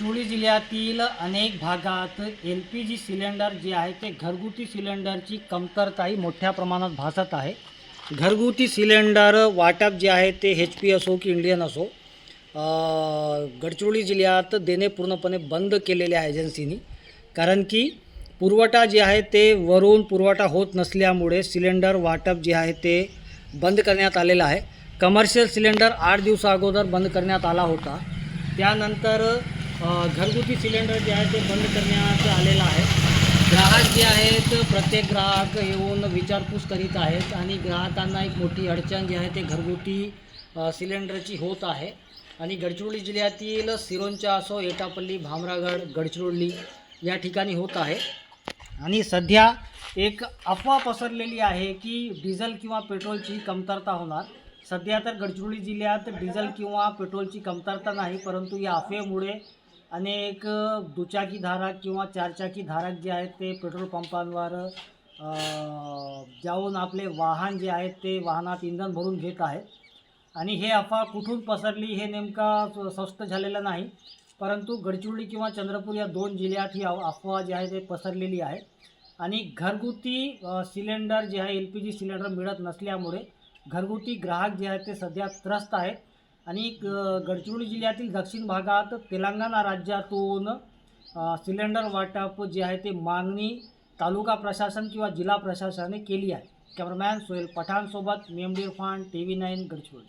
गडचिरोली जिल्ह्यातील अनेक भागात LPG सिलेंडर जे आहे ते घरगुती सिलेंडरची कमतरताही मोठ्या प्रमाणात भासत आहे. घरगुती सिलेंडर वाटप जे आहे ते HP असो की इंडियन असो गडचिरोली जिल्ह्यात देणे पूर्णपणे बंद केलेले आहे एजन्सीनी. कारण की पुरवठा जे आहे ते वरून पुरवठा होत नसल्यामुळे सिलेंडर वाटप जे आहे ते बंद करण्यात आलेलं आहे. कमर्शियल सिलेंडर 8 दिवसा अगोदर बंद करण्यात आला होता. त्यानंतर घरगुती सिलेंडर जे आहे ते बंद करण्यात आलेलं आहे. ग्राहक जे आहेत प्रत्येक ग्राहक येऊन विचारपूस करीत आहेत आणि ग्राहकांना एक मोठी अडचण जी आहे ते घरगुती सिलेंडरची होत आहे. आणि गडचिरोली जिल्ह्यातील सिरोंचा असो, एटापल्ली, भामरागड, गडचिरोली या ठिकाणी होत आहे. आणि सध्या एक अफवा पसरलेली आहे की डिझेल किंवा पेट्रोलची कमतरता होणार. सध्या तर गडचिरोली जिल्ह्यात डिझेल किंवा पेट्रोलची कमतरता नाही, परंतु या अफवेमुळे अनेक दुचाकीधारक किंवा चारचाकीधारक जे आहेत ते पेट्रोल पंपांवर जाऊन आपले वाहन जे आहेत ते वाहनात इंधन भरून घेत आहेत. आणि हे अफवा कुठून पसरली हे नेमका स्पष्ट झालेलं नाही, परंतु गडचिरोली किंवा चंद्रपूर या 2 जिल्ह्यात ही अफवा जी आहे ते पसरलेली आहे. आणि घरगुती सिलेंडर जे आहे LPG सिलेंडर मिळत नसल्यामुळे घरगुती ग्राहक जे आहेत ते सध्या त्रस्त आहेत. आणि गडचिरोली जिल्ह्यातील दक्षिण भागात तेलंगणा राज्यातून सिलेंडर वाटप जे आहे ते मागणी तालुका प्रशासन किंवा जिल्हा प्रशासनाने केली आहे. कॅमेरामॅन सोहेल पठाणसोबत मेमडी इरफान, TV9 गडचिरोली.